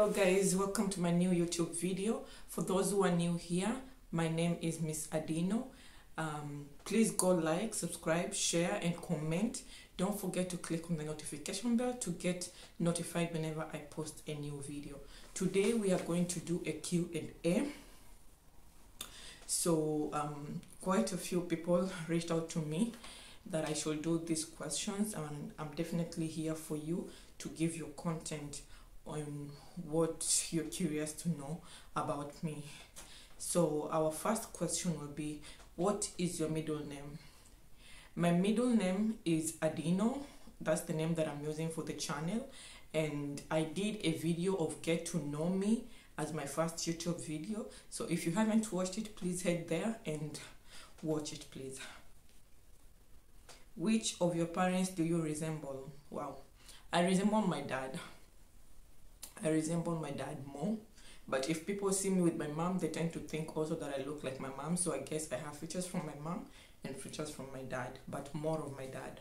Hello guys, welcome to my new YouTube video. For those who are new here, my name is Miss Adino. Please go like, subscribe, share and comment. Don't forget to click on the notification bell to get notified whenever I post a new video. Today we are going to do a Q&A. So quite a few people reached out to me that I should do these questions, and I'm definitely here for you to give your content on what you're curious to know about me. So our first question will be, what is your middle name? My middle name is Adino. That's the name that I'm using for the channel, and I did a video of get to know me as my first YouTube video. So if you haven't watched it, please head there and watch it, please. Which of your parents do you resemble? Wow, I resemble my dad. I resemble my dad more, but if people see me with my mom, they tend to think also that I look like my mom. So I guess I have features from my mom and features from my dad, but more of my dad.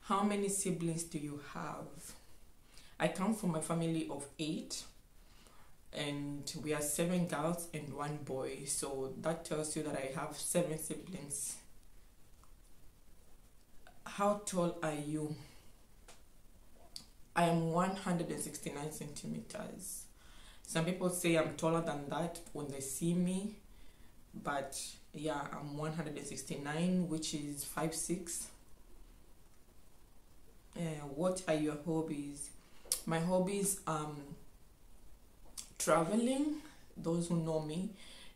How many siblings do you have? I come from a family of 8, and we are 7 girls and 1 boy. So that tells you that I have 7 siblings. How tall are you? I am 169 centimeters. Some people say I'm taller than that when they see me, but yeah, I'm 169, which is 5'6". What are your hobbies? My hobbies, traveling. Those who know me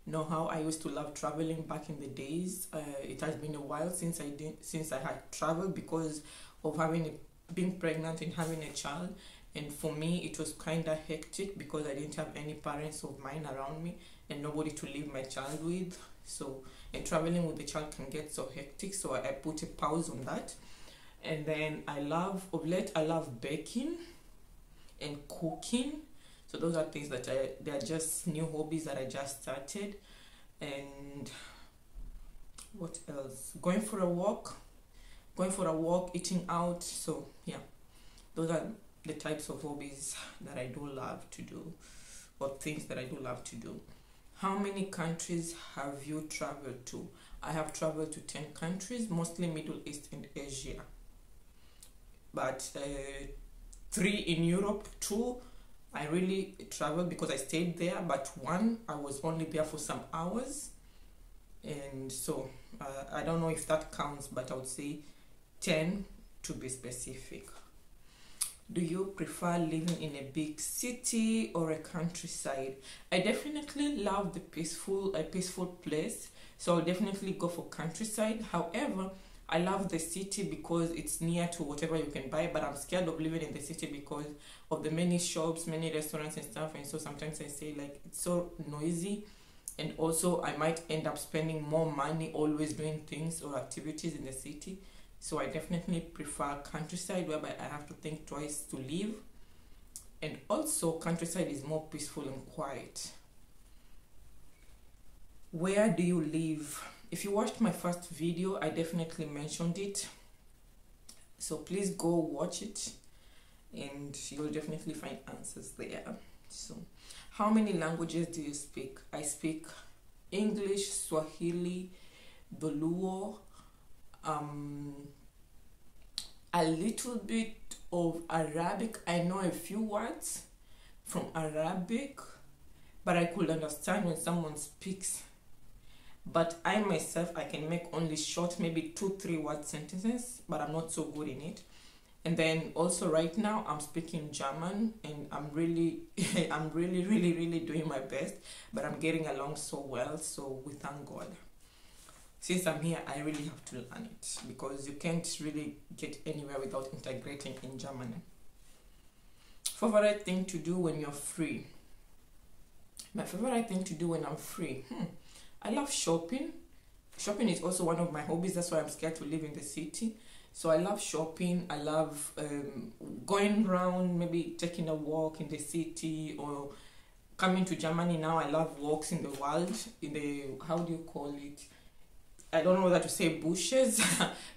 know how I used to love traveling back in the days. It has been a while since I had traveled because of being pregnant and having a child, and for me it was kind of hectic because I didn't have any parents of mine around me and nobody to leave my child with. So, and traveling with the child can get so hectic, so I put a pause on that. And then I love baking and cooking. So those are things that they are just new hobbies that I just started. And what else? Going for a walk, eating out. So yeah, those are the types of hobbies that I do love to do, or things that I do love to do. How many countries have you traveled to? I have traveled to 10 countries, mostly Middle East and Asia, but 3 in Europe. 2 I really traveled because I stayed there, but 1 I was only there for some hours, and so I don't know if that counts, but I would say 10 to be specific. Do you prefer living in a big city or a countryside? I definitely love a peaceful place, so I'll definitely go for countryside. However, I love the city because it's near to whatever you can buy, but I'm scared of living in the city because of the many shops, many restaurants and stuff, and so sometimes I say like it's so noisy, and also I might end up spending more money always doing things or activities in the city. So I definitely prefer countryside, whereby I have to think twice to live, and also countryside is more peaceful and quiet. Where do you live? If you watched my first video, I definitely mentioned it, so please go watch it and you'll definitely find answers there. So how many languages do you speak? I speak English, Swahili, Dholuo, a little bit of Arabic. I know a few words from Arabic, but I could understand when someone speaks. But I myself, I can make only short, maybe 2-3 word sentences, but I'm not so good in it. And then also right now I'm speaking German, and I'm really doing my best, but I'm getting along so well, so we thank God. Since I'm here, I really have to learn it because you can't really get anywhere without integrating in Germany. Favorite thing to do when you're free? My favorite thing to do when I'm free? I love shopping. Shopping is also one of my hobbies. That's why I'm scared to live in the city. So I love shopping. I love going around, maybe taking a walk in the city, or coming to Germany now. I love walks in the wild, in the, how do you call it? I don't know whether to say bushes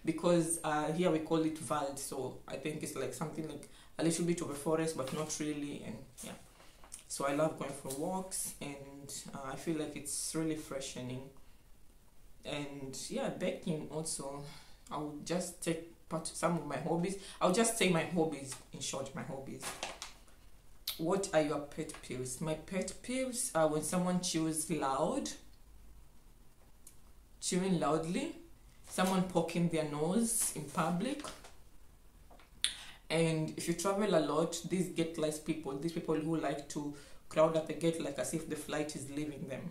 because here we call it Wald. So I think it's like something like a little bit of a forest, but not really. And yeah, So I love going for walks, and I feel like it's really freshening. And yeah, baking also, I would just take part some of my hobbies. I'll just say my hobbies, in short, my hobbies. What are your pet peeves? My pet peeves are when someone chews chewing loudly, someone poking their nose in public. And if you travel a lot, these gateless people, these people who like to crowd at the gate like as if the flight is leaving them,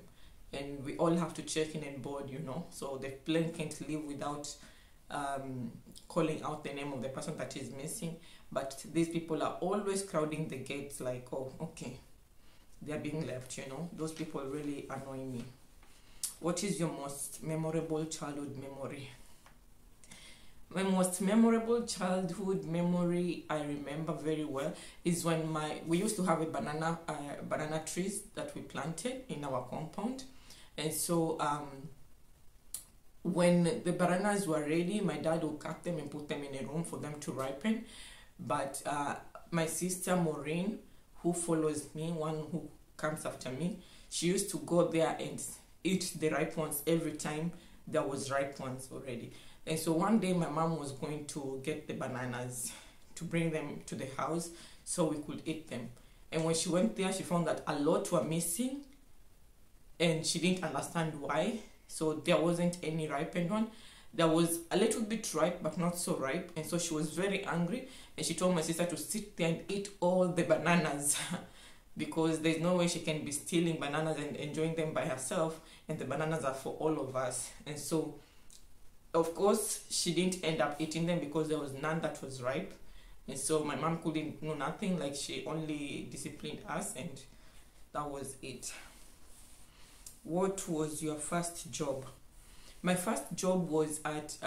and we all have to check in and board, you know, so the plane can't leave without calling out the name of the person that is missing. But these people are always crowding the gates like, oh, okay, they're being left, you know. Those people really annoy me. What is your most memorable childhood memory? My most memorable childhood memory I remember very well is when we used to have a banana trees that we planted in our compound. And so when the bananas were ready, my dad would cut them and put them in a room for them to ripen. But my sister Maureen, who follows me, one who comes after me, she used to go there and eat the ripe ones every time there was ripe ones already. And so one day my mom was going to get the bananas to bring them to the house so we could eat them. And when she went there, she found that a lot were missing, and she didn't understand why. So there wasn't any ripened one. There was a little bit ripe, but not so ripe. And so she was very angry, and she told my sister to sit there and eat all the bananas because there's no way she can be stealing bananas and enjoying them by herself, and the bananas are for all of us. And so of course, she didn't end up eating them because there was none that was ripe. And so my mom couldn't do nothing, like she only disciplined us, and that was it. What was your first job? My first job was at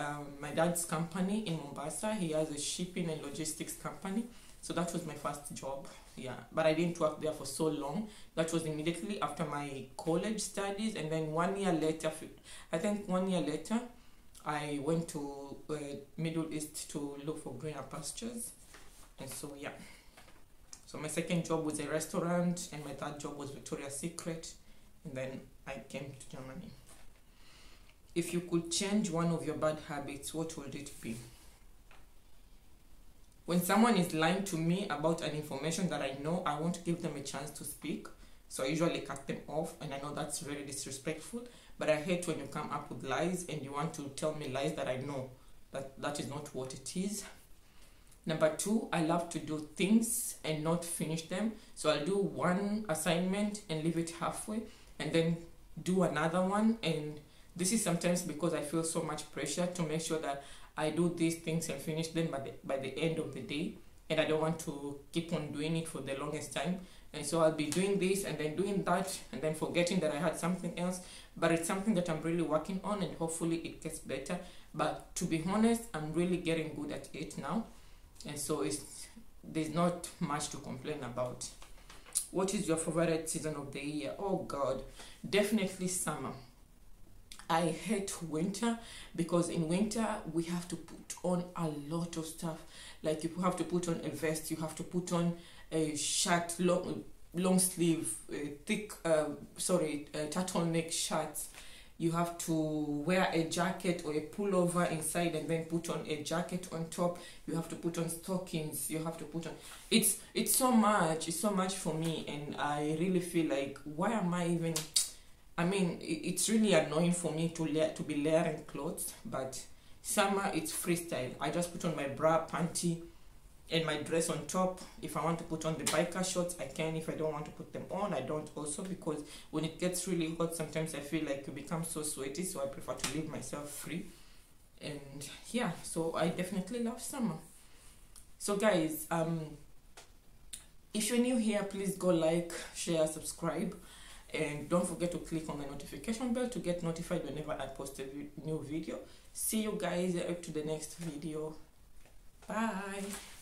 my dad's company in Mombasa. He has a shipping and logistics company. So that was my first job, yeah. But I didn't work there for so long. That was immediately after my college studies. And then 1 year later, I think 1 year later, I went to Middle East to look for greener pastures. And so, yeah. So my second job was a restaurant, and my third job was Victoria's Secret. And then I came to Germany. If you could change one of your bad habits, what would it be? When someone is lying to me about an information that I know, I won't give them a chance to speak. So I usually cut them off, and I know that's very disrespectful. But I hate when you come up with lies and you want to tell me lies that I know that is not what it is. Number 2, I love to do things and not finish them. So I'll do one assignment and leave it halfway, and then do another one. And this is sometimes because I feel so much pressure to make sure that I do these things and finish them by the end of the day. And I don't want to keep on doing it for the longest time. And so I'll be doing this and then doing that and then forgetting that I had something else. But it's something that I'm really working on, and hopefully it gets better. But to be honest, I'm really getting good at it now. And so there's not much to complain about. What is your favorite season of the year? Oh God, definitely summer. I hate winter because in winter we have to put on a lot of stuff. Like you have to put on a vest, you have to put on a shirt, long sleeve, thick, turtleneck shirts. You have to wear a jacket or a pullover inside and then put on a jacket on top. You have to put on stockings. You have to put on... It's so much. It's so much for me, and I really feel like, why am I even... I mean, it's really annoying for me to be layering clothes, but summer, it's freestyle. I just put on my bra, panty, and my dress on top. If I want to put on the biker shorts, I can. If I don't want to put them on, I don't also, because when it gets really hot, sometimes I feel like you become so sweaty, so I prefer to leave myself free. And yeah, so I definitely love summer. So guys, if you're new here, please go like, share, subscribe. And don't forget to click on the notification bell to get notified whenever I post a new video. See you guys up to the next video. Bye.